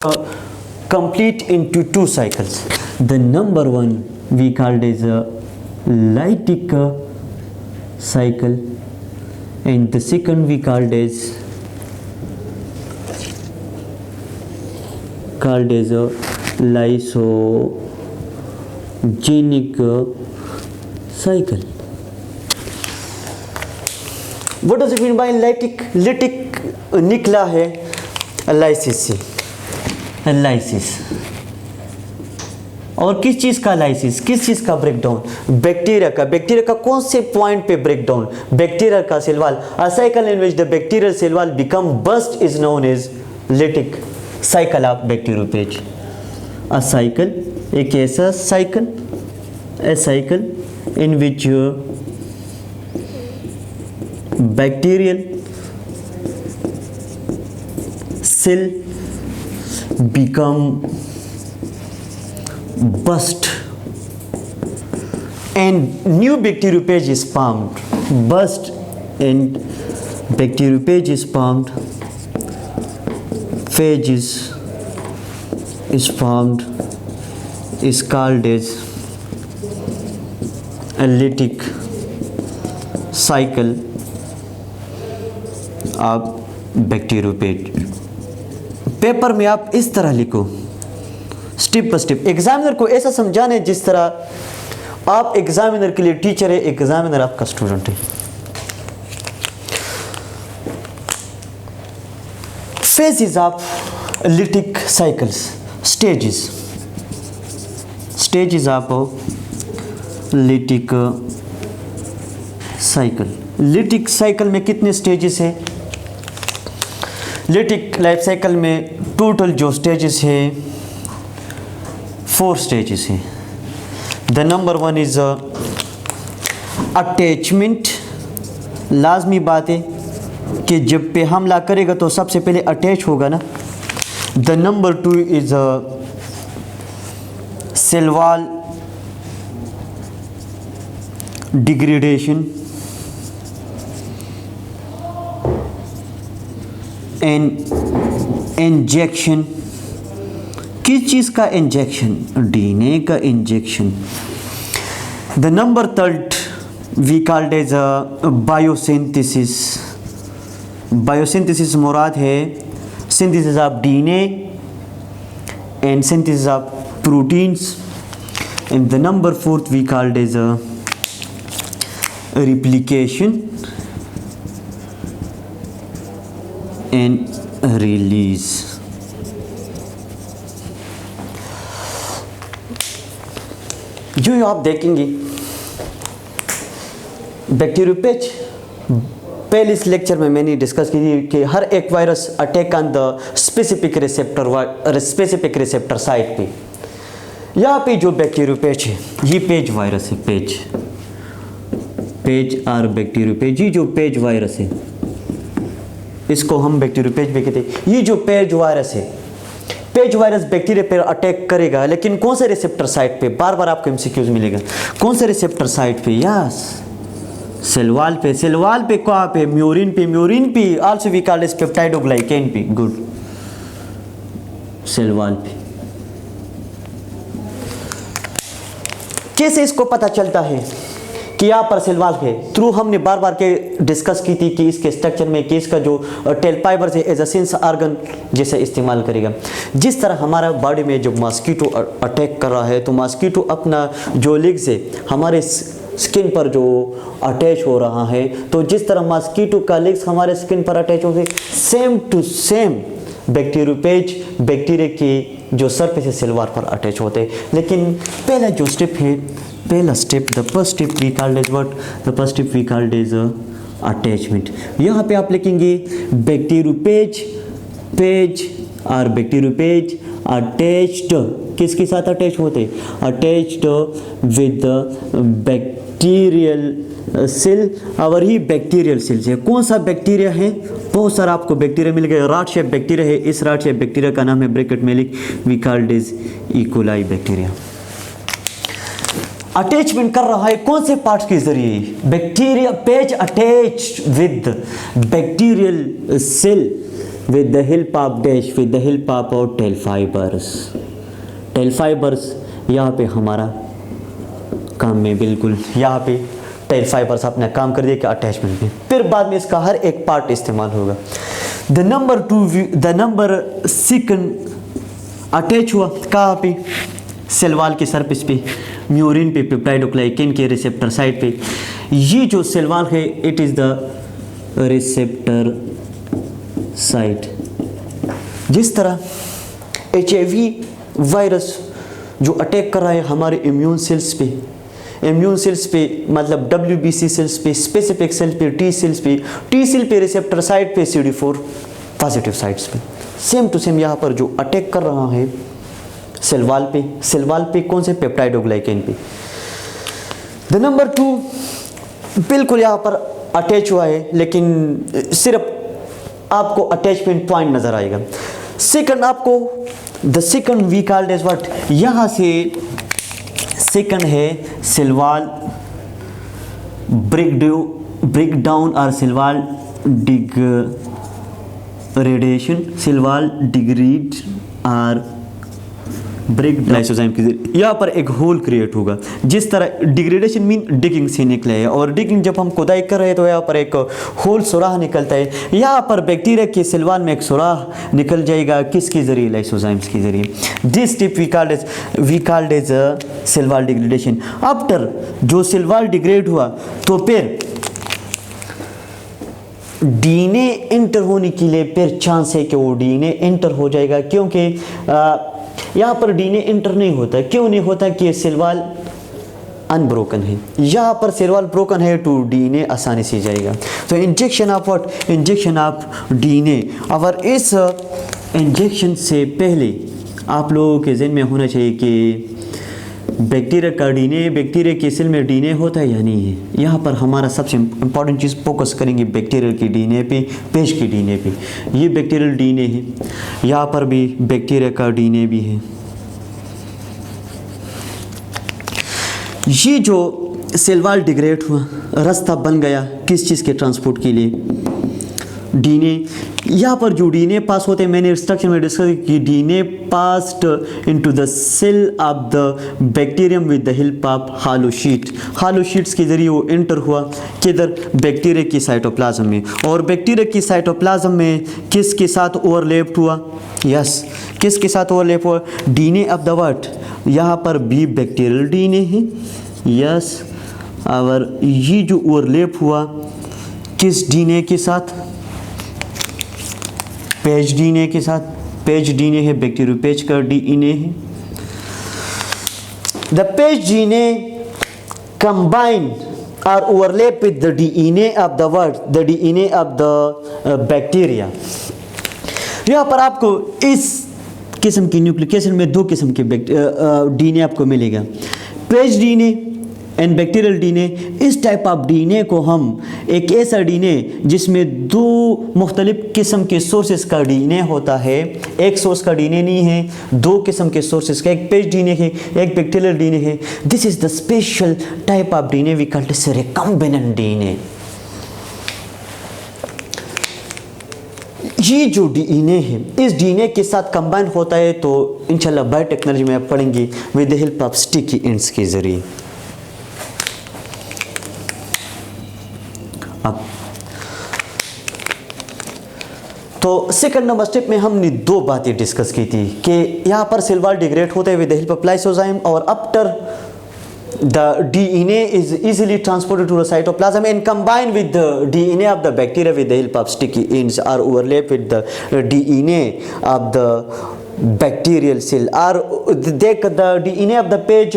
complete into two cycles. The number one we called as a lytic cycle, and the second we called as a lysogenic cycle. What does it mean by lytic? lytic निकला है lysis से, lysis. और किस चीज़ का lysis, किस चीज़ का ब्रेकडाउन? बैक्टीरिया का। बैक्टीरिया का कौन से पॉइंट पे ब्रेकडाउन? बैक्टीरिया का cell wall. A cycle in which the bacterial cell wall become burst is known as lytic cycle of bacteriophage. A cycle, एक ऐसा cycle, a cycle in which bacterial cell become burst and new bacteriophage is formed. Burst and bacteriophage is formed. Phage is formed, is called as a lytic cycle of bacteriophage. Paper में आप इस तरह लिखो, step by step. Examiner को ऐसा समझाना है जिस तरह आप एग्जामिनर के लिए टीचर है, एग्जामिनर आपका स्टूडेंट है। Phases of lytic cycles, stages of lytic cycle. Lytic cycle में कितने स्टेजेस है? लिटिक लाइफ साइकिल में टोटल जो स्टेजेस है 4 स्टेजेस हैं। The number 1 is attachment. लाजमी बात है कि जब पे हमला करेगा तो सबसे पहले अटैच होगा ना। The number 2 is cell wall degradation injection. किस चीज़ का इंजेक्शन? डीएनए का injection. The number 3 we called as biosynthesis. Biosynthesis मुराद है synthesis of DNA and synthesis of proteins. And the number 4 we called as replication and release. जो आप देखेंगे bacteriophage, पहले इस लेक्चर में मैंने डिस्कस की थी कि हर एक virus attack on the specific receptor site पे। यहाँ पे जो बैक्टीरियोफेज है ये पेज वायरस है, पेज और बैक्टीरियोफेज। ये जो पेज वायरस है इसको हम बैक्टीरियोफेज भी कहते हैं। ये जो पेज वायरस है, पेज वायरस बैक्टीरिया पर अटैक करेगा, लेकिन कौन से रिसेप्टर साइट पे? बार बार आपको एमसीक्यूज मिलेगा। कौन से रिसेप्टर साइट पे? यस, सेल वॉल पे। सेल वॉल पे कहाँ पे? म्यूरिन पे। म्यूरिन पे also we called as peptidoglycan पे। गुड, सेल वॉल पे। कैसे इसको पता चलता है कि यहाँ पर सेल वॉल है? थ्रू हमने बार बार के डिस्कस की थी कि इसके स्ट्रक्चर में कि इसका जो टेल फाइबर है एज अ सेंस ऑर्गन जैसे इस्तेमाल करेगा। जिस तरह हमारा बॉडी में जब मॉस्किटो अटैक कर रहा है तो मॉस्किटो अपना जो लेग्स है हमारे स्किन पर जो अटैच हो रहा है, तो जिस तरह मॉस्किटो का लेग्स हमारे स्किन पर अटैच होते, same to same bacteriophage bacteria की जो सरफेस है सेल वॉल पर अटैच होते हैं। लेकिन पहला जो स्टेप है, पहला step, the first step we called as what? The first step we called as attachment. यहाँ पे आप लिखेंगे बैक्टीरियोफेज पेज और बैक्टीरियोफेज अटैच्ड। किसके साथ अटैच होते? Attached with bacterial cell. और ही बैक्टीरियल सेल्स है। कौन सा बैक्टीरिया है? बहुत सारा आपको बैक्टीरिया मिल गया। रॉड शेप बैक्टीरिया है। इस रॉड शेप बैक्टीरिया का नाम है ब्रैकेट में लिख we called as E coli bacteria. Attachment कर रहा है कौन से पार्ट्स के जरिए? Bacteria phage attached with bacterial cell with the help of dash, with the help of our tail fibers. tail fibers यहाँ पे हमारा काम में बिल्कुल यहाँ पे टेल फाइबर्स अपना काम कर दिया कि अटैचमेंट में, फिर बाद में इसका हर एक पार्ट इस्तेमाल होगा। द नंबर सेकंड अटैच हुआ कहाँ पे, सेल वॉल के सरफेस पे, म्यूरिन पे, पेप्टाइडोग्लाइकेन के रिसेप्टर साइट पे। ये जो सेल वॉल है it is the receptor site. जिस तरह HIV वायरस जो अटैक कर रहा है हमारे इम्यून सेल्स पे मतलब WBC सेल्स पे, स्पेसिफिक सेल पे, T सेल पे, रिसेप्टर साइट पे, CD4 पॉजिटिव साइट्स पे, सेम टू सेम यहाँ पर जो अटैक कर रहा है सेल वॉल पे कौन से, पेप्टाइडोग्लाइकेन पे। द नंबर 2 बिल्कुल यहाँ पर अटैच हुआ है, लेकिन सिर्फ आपको अटैचमेंट पॉइंट नजर आएगा। सेकंड आपको the second we called as what, यहाँ से सेकंड है सेल वॉल ब्रेक डाउन और cell wall degradation, cell wall degrade और ब्रेक लाइसोजाइम के जरिए यहाँ पर एक होल क्रिएट होगा। जिस तरह डिग्रेडेशन मीन डिगिंग से निकले है, और डिगिंग जब हम खुदाई कर रहे हैं तो यहाँ पर एक होल सुराह निकलता है। यहाँ पर बैक्टीरिया के सेल वॉल में एक सुराह निकल जाएगा, किसके जरिए, लाइसोजाइम्स के जरिए। This step we called as cell wall degradation. After जो सेल वॉल डिग्रेड हुआ तो फिर DNA एंटर होने के लिए फिर चांस है कि वो DNA एंटर हो जाएगा, क्योंकि यहाँ पर DNA एंटर नहीं होता। क्यों नहीं होता कि ये सेल वॉल अनब्रोकन है, यहाँ पर सेल वॉल ब्रोकन है तो DNA आसानी से जाएगा। तो injection of what, injection of DNA। और इस इंजेक्शन से पहले आप लोगों के ज़हन में होना चाहिए कि बैक्टीरिया का DNA, बैक्टीरिया के सेल में DNA होता है या नहीं है। यहाँ पर हमारा सबसे इम्पॉर्टेंट चीज़ फोकस करेंगे बैक्टीरियल की DNA पे, पेज की DNA पे। ये बैक्टीरियल DNA है, यहाँ पर भी बैक्टीरिया का DNA भी है। ये जो सेल वॉल डिग्रेड हुआ, रास्ता बन गया किस चीज़ के ट्रांसपोर्ट के लिए, DNA। यहाँ पर जो DNA पास होते हैं, मैंने स्ट्रक्चर में डिस्कस की, DNA passed into the cell of the bacterium with the help of hollow sheets के जरिए वो एंटर हुआ किधर, बैक्टीरिया की साइटोप्लाज्म में। और बैक्टीरिया की साइटोप्लाज्म में किसके साथ ओवरलैप हुआ, यस किसके साथ ओवरलैप हुआ, DNA ऑफ द व्हाट, यहाँ पर भी बैक्टीरियल DNA है, यस। और ये जो ओवरलैप हुआ किस DNA के साथ, पेज DNA के साथ। पेज DNA है बैक्टीरियोपेज का DNA है। The page DNA combine or overlap with the DNA of the what, the DNA of the bacteria। यहाँ पर आपको इस किस्म की न्यूक्लिक एसिड में दो किस्म के DNA आपको मिलेगा, page DNA and bacterial DNA। इस टाइप ऑफ DNA को हम एक ऐसा DNA जिसमें दो मुख्तलिफ किस्म के सोर्सेस का DNA होता है, एक सोर्स का DNA नहीं है, दो किस्म के सोर्सेस का, एक पेज DNA है, एक बैक्टीरियल DNA है। This is the special type of DNA we called it recombinant DNA। ये जो DNA है इस DNA के साथ कंबाइन होता है, तो इंशाल्लाह बायोटेक्नोलॉजी में आप पढ़ेंगे with the help of sticky ends के जरिए। अब तो सेकंड नंबर स्टेप में हमने दो बातें डिस्कस की थी कि यहाँ पर सेल वॉल डिग्रेड होते हैं with the help of lysozyme, और after the DNA is easily transported to the cytoplasm and combine with the DNA of the bacteria with the help of sticky ends, or overlap with the DNA of the bacterial cell, or the DNA of the page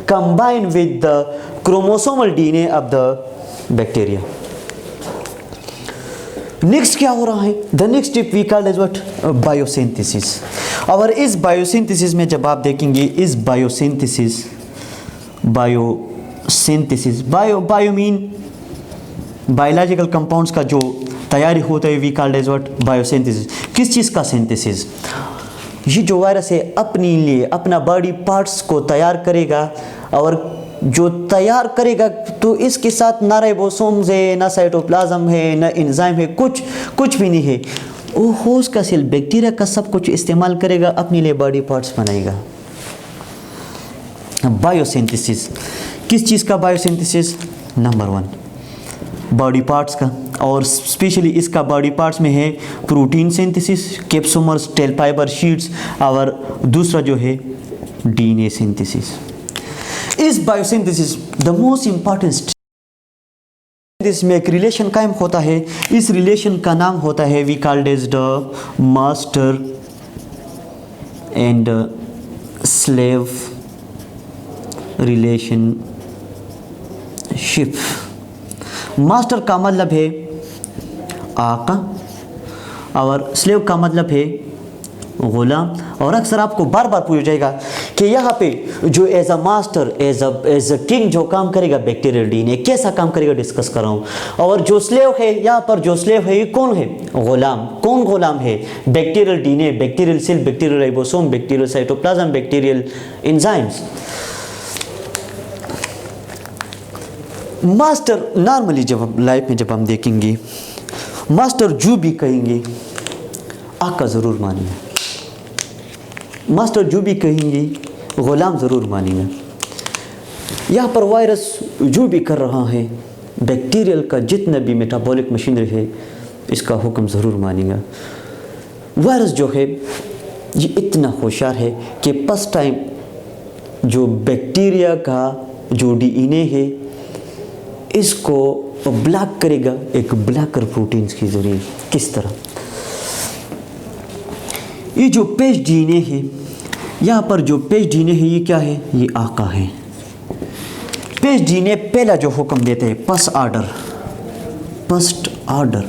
combine with the chromosomal DNA of the bacteria। Next क्या हो रहा है, the next step we called as what, biosynthesis. और इस biosynthesis में जब आप देखेंगे इस biosynthesis bio mean biological compounds का जो तैयारी होता है we called as what, biosynthesis. किस चीज़ का सिंथेसिस, ये जो वायरस है अपने लिए अपना बॉडी पार्ट्स को तैयार करेगा, और जो तैयार करेगा तो इसके साथ ना राइबोसोम्स है, ना साइटोप्लाज्म है, ना एंजाइम है, कुछ भी नहीं है। वो होस्ट का सेल बैक्टीरिया का सब कुछ इस्तेमाल करेगा, अपने लिए बॉडी पार्ट्स बनाएगा। बायोसिंथेसिस, किस चीज़ का बायोसिंथेसिस? नंबर 1 बॉडी पार्ट्स का, और स्पेशली इसका बॉडी पार्ट्स में है protein synthesis, capsomers, tail fibre sheets, और दूसरा जो है डीएनए सिंथेसिस। इस बायोसिंथेसिस द मोस्ट इंपॉर्टेंट, इसमें एक रिलेशन कायम होता है। इस रिलेशन का नाम होता है we called as the master and slave relationship. Master का मतलब है आका और स्लेव का मतलब है गुलाम। और अक्सर आपको बार बार पूछा जाएगा कि यहाँ पे जो as a master, as a king जो काम करेगा बैक्टीरियल डीएनए कैसा काम करेगा, डिस्कस कर रहा हूँ। और जो स्लेव है, यहाँ पर जो स्लेव है ये कौन है? गुलाम। कौन गुलाम है? Bacterial DNA, bacterial cell, bacterial ribosome, bacterial cytoplasm, bacterial enzymes. Master normally जब हम लाइफ में जब हम देखेंगे, मास्टर जो भी कहेंगे आका ज़रूर मानेंगे, मास्टर जो भी कहेंगे गुलाम ज़रूर मानेंगे। यहाँ पर वायरस जो भी कर रहा है, बैक्टीरियल का जितना भी मेटाबॉलिक मशीनरी है, इसका हुक्म ज़रूर मानेगा। वायरस जो है ये इतना होशियार है कि फर्स्ट टाइम जो बैक्टीरिया का जो डीएनए है इसको ब्लॉक करेगा एक ब्लॉकर प्रोटीन्स के जरिए। किस तरह? ये जो पेज डीएनए है, यहाँ पर जो पेज डीएनए है ये क्या है? ये आका है। पेज डीएनए पहला जो हुक्म देता है फर्स्ट ऑर्डर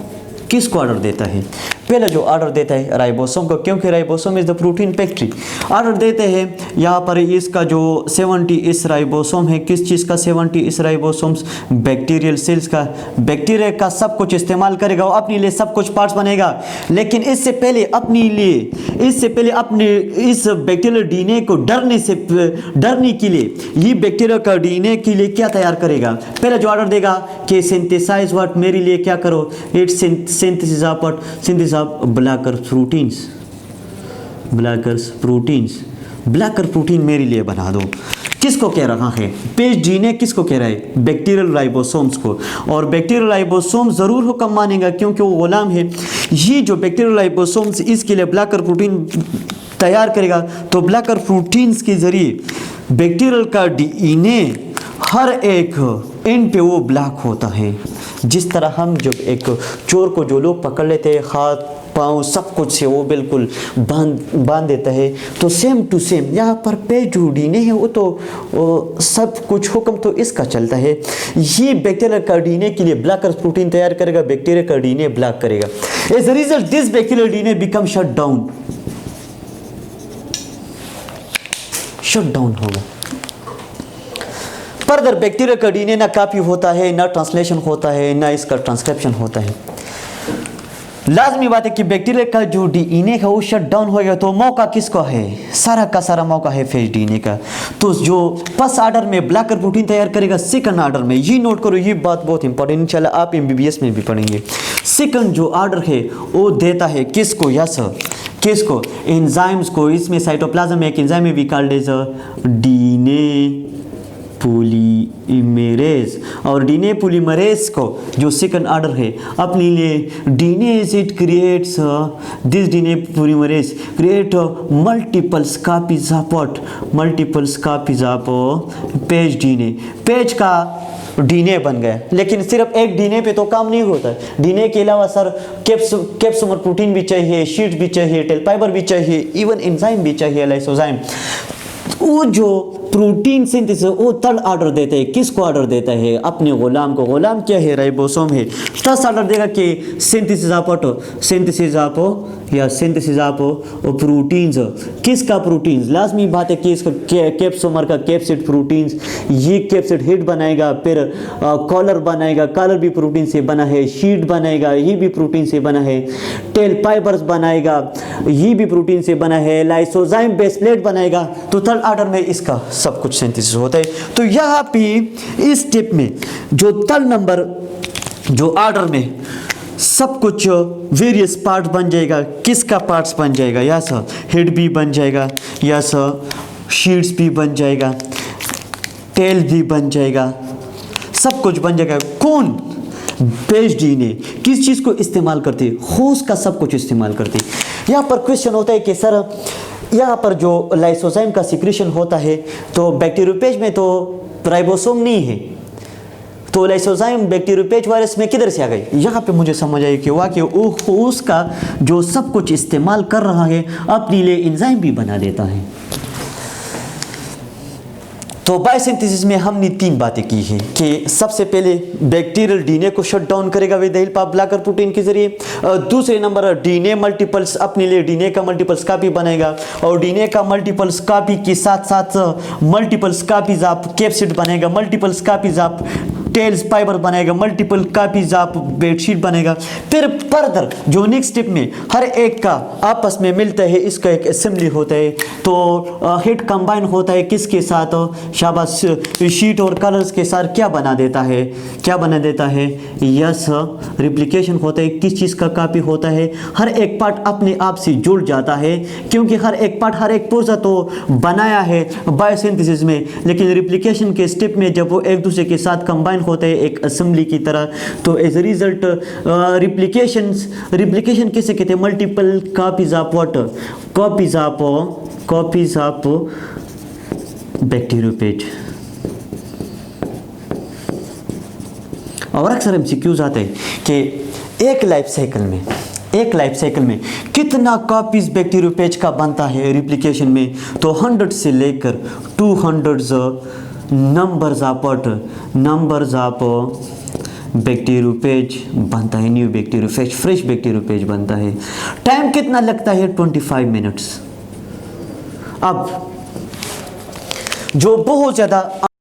किसको ऑर्डर देता है? पहला जो ऑर्डर देता है राइबोसोम को, क्योंकि ribosome is the protein factory. Order देते हैं यहाँ पर इसका जो 70 इस राइबोसोम है, किस चीज़ का 70 इस राइबोसोम्स? बैक्टीरियल सेल्स का। बैक्टीरिया का सब कुछ इस्तेमाल करेगा, वो अपने लिए सब कुछ पार्ट्स बनेगा। लेकिन इससे पहले अपने इस बैक्टीरियल डीएनए को डरने के लिए ये बैक्टीरिया का डीएनए के लिए क्या तैयार करेगा? पहला जो ऑर्डर देगा कि सिंथेसाइज व्हाट, मेरे लिए क्या करो? It's synthesis of what? Synthesis blocker protein मेरे लिए बना दो। किसको कह रहा है? पेज डीएनए किसको कह रहा है? बैक्टीरियल राइबोसोम्स को। और बैक्टीरियल राइबोसोम जरूर हुक्म मानेगा क्योंकि वो गुलाम है। ये जो बैक्टीरियल राइबोसोम्स इसके लिए ब्लॉकर प्रोटीन तैयार करेगा, तो ब्लॉकर प्रोटीन्स के जरिए बैक्टीरियल का डीएनए हर एक एंड पे वो ब्लॉक होता है। जिस तरह हम जब एक चोर को जो लोग पकड़ लेते हैं, हाथ पाँव सब कुछ से वो बिल्कुल बांध देता है, तो सेम टू सेम यहाँ पर पेज जो डीएनए है वो तो सब कुछ हुक्म तो इसका चलता है। ये बैक्टीरिया का डीएनए के लिए ब्लॉकर प्रोटीन तैयार करेगा, बैक्टीरिया का डीएनए ब्लॉक करेगा। As a result this bacterial DNA become shut down होगा। फर्दर बैक्टीरिया का डीएनए ना कॉपी होता है, ना ट्रांसलेशन होता है, ना इसका ट्रांसक्रिप्शन होता है। लाजमी बात है कि बैक्टीरिया का जो डीएनए है वो शट डाउन हो गया, तो मौका किसका है? सारा का सारा मौका है फेज डीएनए का। तो जो फर्स्ट ऑर्डर में ब्लॉकर प्रोटीन तैयार करेगा, सेकंड ऑर्डर में, ये नोट करो, ये बात बहुत इंपॉर्टेंट, इंशाल्लाह आप एमबीबीएस में भी पढ़ेंगे। सेकंड जो ऑर्डर है वो देता है किसको? यस, किसको? एंजाइम्स को। इसमें साइटोप्लाज्म में एक एंजाइम है we called as DNA polymerase. और डीएनए पॉलीमरेज को जो सेकंड ऑर्डर है अपने लिए DNA it creates this DNA polymerase create multiples copies of phage DNA. Phage का डीएनए बन गया, लेकिन सिर्फ एक डीएनए पे तो काम नहीं होता। डीएनए के अलावा सर कैप्सोमर प्रोटीन भी चाहिए, शीट भी चाहिए, टेल फाइबर भी चाहिए, इवन एंजाइम भी चाहिए, लाइसोजाइम। वो जो प्रोटीन सिंथेसिस वो थर्ड ऑर्डर देते हैं, किसको ऑर्डर देता है? अपने गुलाम को। गुलाम क्या है? राइबोसोम है। फर्स्ट ऑर्डर देगा कि सिंथेसिस ऑफ प्रोटीन्स। किसका प्रोटीन्स? लाजमी बात है कि इसका कैप्सोमर का कैप्सिड प्रोटीन्स, ये कैप्सिड हेड बनाएगा, फिर कॉलर बनाएगा, कॉलर भी प्रोटीन से बना है, शीट बनाएगा, ये भी प्रोटीन से बना है, टेल फाइबर्स बनाएगा, ये भी प्रोटीन से बना है, लाइसोजाइम बेस प्लेट बनाएगा। तो थर्ड ऑर्डर में इसका सब कुछ सिंथेसिस होता है। तो यहाँ पे इस स्टेप में जो थर्ड नंबर जो ऑर्डर में सब कुछ वेरियस पार्ट बन जाएगा। किसका पार्ट्स बन जाएगा? यस हेड भी बन जाएगा, यस शीट्स भी बन जाएगा, टेल भी बन जाएगा, सब कुछ बन जाएगा। कौन? बेस डीएनए किस चीज़ को इस्तेमाल करती है? होस्ट का सब कुछ इस्तेमाल करती है। यहाँ पर क्वेश्चन होता है कि सर यहाँ पर जो लाइसोजाइम का सिक्रीशन होता है तो बैक्टीरियोफेज में तो राइबोसोम नहीं है, तो लाइसोजाइम बैक्टीरियोफेज वायरस में किधर से आ गई? यहाँ पे मुझे समझ आई कि वाकई उसका जो सब कुछ इस्तेमाल कर रहा है अपने लिए एंजाइम भी बना देता है। तो बायोसिंथेसिस में हमने 3 बातें की हैं कि सबसे पहले बैक्टीरियल डीएनए को शट डाउन करेगा with the help of blacker protein के जरिए। दूसरे नंबर डीएनए मल्टीपल्स अपने लिए डीएनए का मल्टीपल्स कॉपी बनाएगा और डीएनए का मल्टीपल्स कॉपी के साथ साथ मल्टीपल्स कॉपीज ऑफ कैप्सिड बनेगा, multiples copies of tails fibre बनाएगा, मल्टीपल कॉपीज ऑफ बेडशीट बनेगा। फिर फर्दर जो नेक्स्ट स्टेप में हर एक का आपस में मिलता है, इसका एक असेंबली होता है। तो हेड कंबाइन होता है किसके साथ? शाबाश, शीट और कलर्स के साथ क्या बना देता है? क्या बना देता है? यस रिप्लिकेशन होता है। किस चीज़ का कॉपी होता है? हर एक पार्ट अपने आप से जुड़ जाता है, क्योंकि हर एक पार्ट हर एक पुर्जा तो बनाया है बायोसिंथेसिस में, लेकिन रिप्लिकेशन के स्टेप में जब वो एक दूसरे के साथ कंबाइन होते हैं एक असेंबली की तरह, तो एज अ रिजल्ट रिप्लिकेशन किसे कहते हैं? Multiple copies of water, copies of bacteriophage. और अक्सर एमसीक्यूज आते हैं कि एक लाइफ साइकिल में कितना कॉपीज बैक्टीरियोफेज का बनता है रिप्लिकेशन में? तो 100 से लेकर 200 नंबर्स ऑफ बैक्टीरियोफेज बनता है, न्यू बैक्टीरियोफेज, फ्रेश बैक्टीरियोफेज बनता है। टाइम कितना लगता है? 25 मिनट्स। अब जो बहुत ज़्यादा